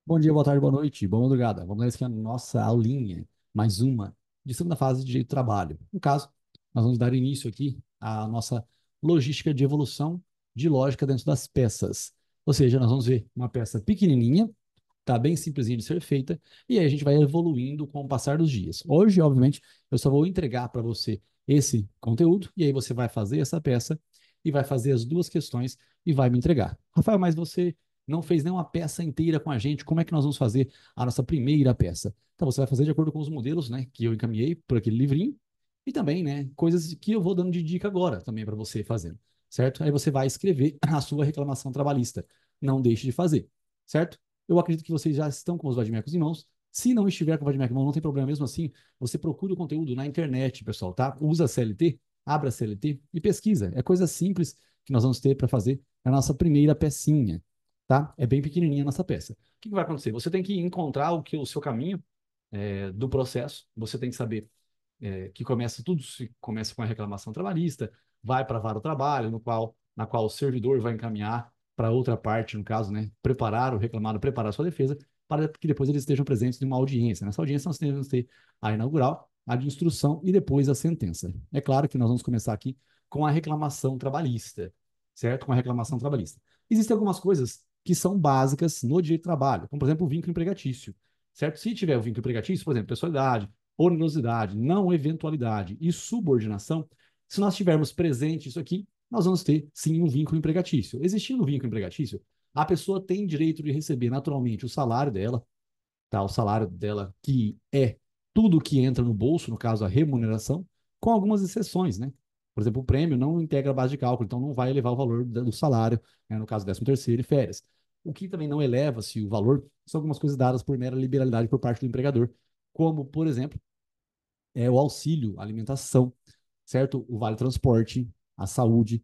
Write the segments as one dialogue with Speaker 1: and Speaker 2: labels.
Speaker 1: Bom dia, boa tarde, boa noite, boa madrugada. Vamos nessa aqui a nossa aulinha, mais uma, de segunda fase de direito do trabalho. No caso, nós vamos dar início aqui à nossa logística de evolução de lógica dentro das peças. Ou seja, nós vamos ver uma peça pequenininha, tá bem simplesinha de ser feita, e aí a gente vai evoluindo com o passar dos dias. Hoje, obviamente, eu só vou entregar para você esse conteúdo, e aí você vai fazer essa peça e vai fazer as duas questões e vai me entregar. Rafael, mas você não fez nenhuma peça inteira com a gente, como é que nós vamos fazer a nossa primeira peça? Então, você vai fazer de acordo com os modelos, né, que eu encaminhei por aquele livrinho, e também, né, coisas que eu vou dando de dica agora também para você fazendo, certo? Aí você vai escrever a sua reclamação trabalhista. Não deixe de fazer, certo? Eu acredito que vocês já estão com os vademecums em mãos. Se não estiver com o vademecum em mãos, não tem problema mesmo assim. Você procura o conteúdo na internet, pessoal, tá? Usa a CLT, abra a CLT e pesquisa. É coisa simples que nós vamos ter para fazer a nossa primeira pecinha, tá? É bem pequenininha a nossa peça. O que que vai acontecer? Você tem que encontrar o seu caminho do processo. Você tem que saber que começa tudo, se começa com a reclamação trabalhista, vai para a vara do trabalho, na qual o servidor vai encaminhar para outra parte, no caso, né, preparar o reclamado, preparar a sua defesa, para que depois eles estejam presentes em uma audiência. Nessa audiência nós temos que ter a inaugural, a de instrução e depois a sentença. É claro que nós vamos começar aqui com a reclamação trabalhista, certo? Com a reclamação trabalhista. Existem algumas coisas que são básicas no direito do trabalho, como, por exemplo, o vínculo empregatício, certo? Se tiver o vínculo empregatício, por exemplo, pessoalidade, onerosidade, não eventualidade e subordinação, se nós tivermos presente isso aqui, nós vamos ter, sim, um vínculo empregatício. Existindo um vínculo empregatício, a pessoa tem direito de receber naturalmente o salário dela, tá? O salário dela, que é tudo que entra no bolso, no caso, a remuneração, com algumas exceções, né? Por exemplo, o prêmio não integra a base de cálculo, então não vai elevar o valor do salário, né? No caso, 13º e férias. O que também não eleva-se o valor são algumas coisas dadas por mera liberalidade por parte do empregador, como, por exemplo, o auxílio, a alimentação, certo? O vale transporte, a saúde.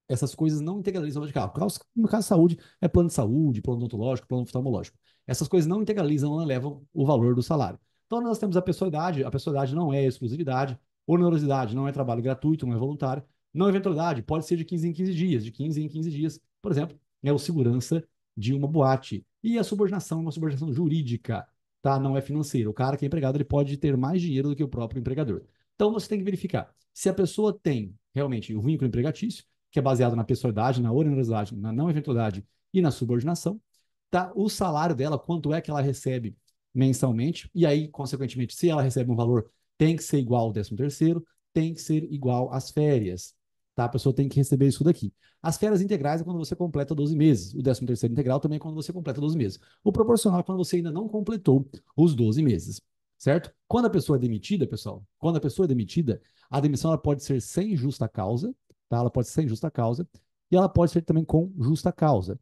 Speaker 1: Essas coisas não integralizam o de carro. No caso, saúde, é plano de saúde, plano odontológico, plano oftalmológico. Essas coisas não integralizam, não elevam o valor do salário. Então, nós temos a pessoalidade não é exclusividade, onerosidade não é trabalho gratuito, não é voluntário, não eventualidade pode ser de 15 em 15 dias, de 15 em 15 dias, por exemplo, é o segurança de uma boate. E a subordinação é uma subordinação jurídica, tá? Não é financeira. O cara que é empregado, ele pode ter mais dinheiro do que o próprio empregador. Então, você tem que verificar se a pessoa tem realmente o vínculo empregatício, que é baseado na pessoalidade, na onerosidade, na não eventualidade e na subordinação, tá? O salário dela, quanto é que ela recebe mensalmente, e aí, consequentemente, se ela recebe um valor, tem que ser igual ao 13º, tem que ser igual às férias, tá? A pessoa tem que receber isso daqui. As férias integrais é quando você completa 12 meses, o 13º integral também é quando você completa 12 meses. O proporcional é quando você ainda não completou os 12 meses, certo? Quando a pessoa é demitida, pessoal, quando a pessoa é demitida, a demissão ela pode ser sem justa causa, tá? Ela pode ser sem justa causa e ela pode ser também com justa causa,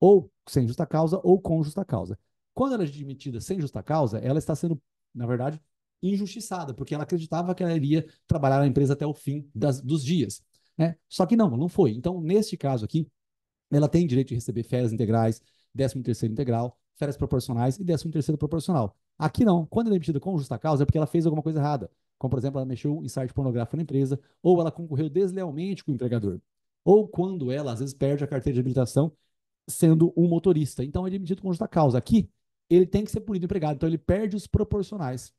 Speaker 1: ou sem justa causa ou com justa causa. Quando ela é admitida sem justa causa, ela está sendo, na verdade, injustiçada, porque ela acreditava que ela iria trabalhar na empresa até o fim dos dias, né? Só que não, não foi. Então, neste caso aqui, ela tem direito de receber férias integrais, 13º integral, férias proporcionais e 13º proporcional. Aqui não. Quando ela é demitida com justa causa, é porque ela fez alguma coisa errada. Como, por exemplo, ela mexeu em site pornográfico na empresa, ou ela concorreu deslealmente com o empregador. Ou quando ela, às vezes, perde a carteira de habilitação sendo um motorista. Então, ele é demitido com justa causa. Aqui, ele tem que ser punido empregado. Então, ele perde os proporcionais.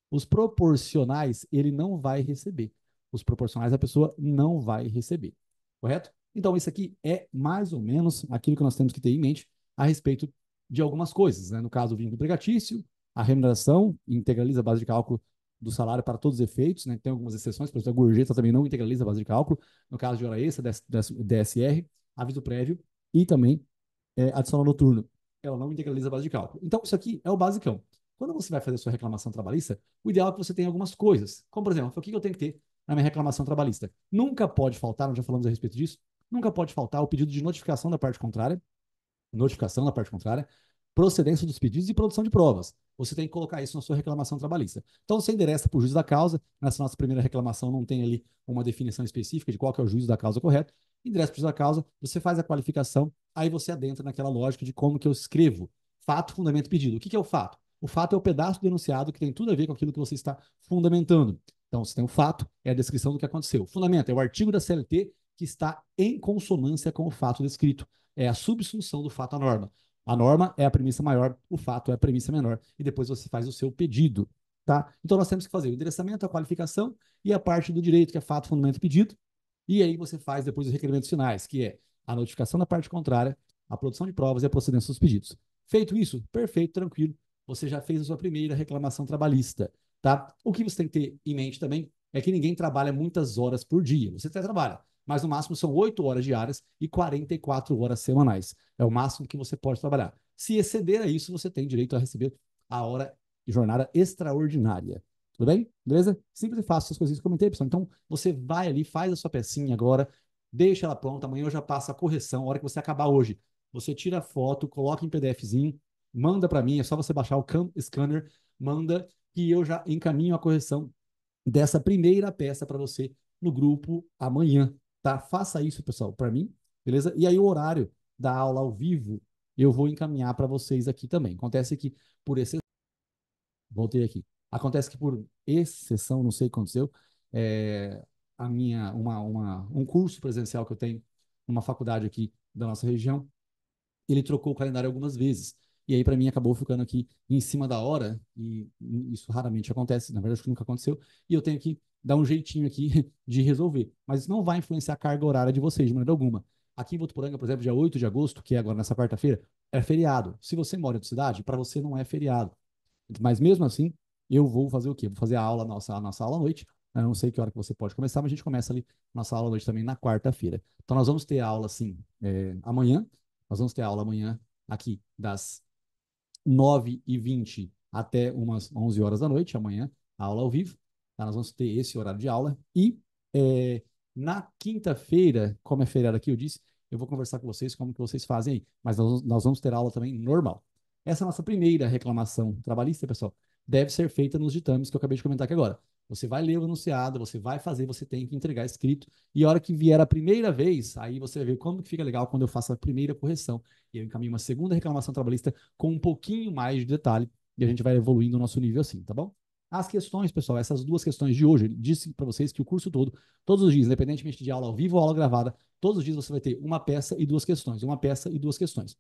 Speaker 1: Os proporcionais, ele não vai receber. Os proporcionais, a pessoa não vai receber. Correto? Então, isso aqui é mais ou menos aquilo que nós temos que ter em mente a respeito de algumas coisas, né? No caso, o vínculo empregatício, a remuneração integraliza a base de cálculo do salário para todos os efeitos, né? Tem algumas exceções, por exemplo, a gorjeta também não integraliza a base de cálculo, no caso de hora extra, DSR, aviso prévio e também adicional noturno. Ela não integraliza a base de cálculo. Então, isso aqui é o basicão. Quando você vai fazer a sua reclamação trabalhista, o ideal é que você tenha algumas coisas. Como, por exemplo, o que eu tenho que ter na minha reclamação trabalhista? Nunca pode faltar, nós já falamos a respeito disso, nunca pode faltar o pedido de notificação da parte contrária, procedência dos pedidos e produção de provas. Você tem que colocar isso na sua reclamação trabalhista. Então, você endereça para o juiz da causa. Nessa nossa primeira reclamação, não tem ali uma definição específica de qual que é o juízo da causa correto. Endereça para o juiz da causa, você faz a qualificação, aí você adentra naquela lógica de como que eu escrevo fato, fundamento, pedido. O que é o fato? O fato é o pedaço do enunciado que tem tudo a ver com aquilo que você está fundamentando. Então, você tem o fato, é a descrição do que aconteceu. O fundamento é o artigo da CLT que está em consonância com o fato descrito. É a subsunção do fato à norma. A norma é a premissa maior, o fato é a premissa menor, e depois você faz o seu pedido, tá? Então nós temos que fazer o endereçamento, a qualificação e a parte do direito, que é fato, fundamento e pedido, e aí você faz depois os requerimentos finais, que é a notificação da parte contrária, a produção de provas e a procedência dos pedidos. Feito isso, perfeito, tranquilo, você já fez a sua primeira reclamação trabalhista, tá? O que você tem que ter em mente também é que ninguém trabalha muitas horas por dia. Você até trabalha, mas no máximo são 8 horas diárias e 44 horas semanais. É o máximo que você pode trabalhar. Se exceder a isso, você tem direito a receber a hora de jornada extraordinária. Tudo bem? Beleza? Simples e fácil essas coisinhas que eu comentei, pessoal. Então, você vai ali, faz a sua pecinha agora, deixa ela pronta, amanhã eu já passo a correção, a hora que você acabar hoje. Você tira a foto, coloca em PDFzinho, manda para mim, é só você baixar o Cam Scanner, manda que eu já encaminho a correção dessa primeira peça para você no grupo amanhã, tá? Faça isso, pessoal, para mim, beleza? E aí o horário da aula ao vivo eu vou encaminhar para vocês aqui também. Acontece que por exceção, voltei aqui. Acontece que por exceção, não sei o que aconteceu, é, um curso presencial que eu tenho numa faculdade aqui da nossa região, ele trocou o calendário algumas vezes. E aí, para mim, acabou ficando aqui em cima da hora, e isso raramente acontece, na verdade, acho que nunca aconteceu, e eu tenho que dar um jeitinho aqui de resolver. Mas isso não vai influenciar a carga horária de vocês, de maneira alguma. Aqui em Votuporanga, por exemplo, dia 8 de agosto, que é agora nessa quarta-feira, é feriado. Se você mora em outra cidade, para você não é feriado. Mas mesmo assim, eu vou fazer o quê? Vou fazer a nossa aula à noite. Eu não sei que hora que você pode começar, mas a gente começa ali nossa aula à noite também na quarta-feira. Então nós vamos ter aula, assim, amanhã. Nós vamos ter aula amanhã aqui das 9h20 até umas 11 horas da noite, amanhã, a aula ao vivo. Tá? Nós vamos ter esse horário de aula. E é, na quinta-feira, como é feriado aqui, eu disse, eu vou conversar com vocês como que vocês fazem aí. Mas nós vamos ter aula também normal. Essa é a nossa primeira reclamação trabalhista, pessoal. Deve ser feita nos ditames que eu acabei de comentar aqui agora. Você vai ler o enunciado, você vai fazer, você tem que entregar escrito. E a hora que vier a primeira vez, aí você vai ver como que fica legal quando eu faço a primeira correção. E eu encaminho uma segunda reclamação trabalhista com um pouquinho mais de detalhe. E a gente vai evoluindo o nosso nível assim, tá bom? As questões, pessoal, essas duas questões de hoje, eu disse para vocês que o curso todo, todos os dias, independentemente de aula ao vivo ou aula gravada, todos os dias você vai ter uma peça e duas questões, uma peça e duas questões.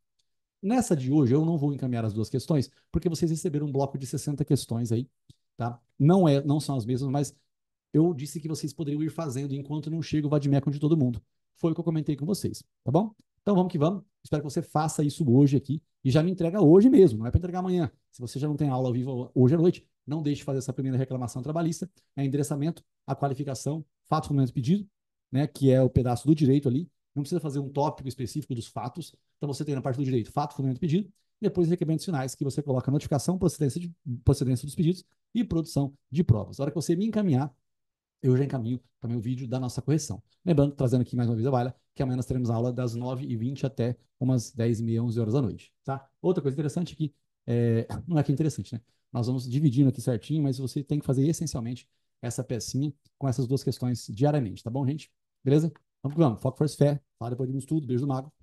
Speaker 1: Nessa de hoje, eu não vou encaminhar as duas questões, porque vocês receberam um bloco de 60 questões aí, tá? Não são as mesmas, mas eu disse que vocês poderiam ir fazendo enquanto não chega o vademecum de todo mundo. Foi o que eu comentei com vocês, tá bom? Então vamos que vamos. Espero que você faça isso hoje aqui e já me entrega hoje mesmo, não é para entregar amanhã. Se você já não tem aula ao vivo hoje à noite, não deixe de fazer essa primeira reclamação trabalhista, é endereçamento, a qualificação, fato, fundamento pedido, né, que é o pedaço do direito ali. Não precisa fazer um tópico específico dos fatos. Então você tem na parte do direito, fato, fundamento pedido, e depois requerimentos finais, que você coloca notificação, procedência dos pedidos e produção de provas. Na hora que você me encaminhar, eu já encaminho também o vídeo da nossa correção. Lembrando, trazendo aqui mais uma vez a Valha, que amanhã nós teremos aula das 9h20 até umas 10h30, 11 horas da noite, tá? Outra coisa interessante é que, não é que é interessante, né? Nós vamos dividindo aqui certinho, mas você tem que fazer essencialmente essa pecinha com essas duas questões diariamente, tá bom, gente? Beleza? Vamos que vamos. Foco, força, fé. Fala depois de um estudo. Beijo do mago.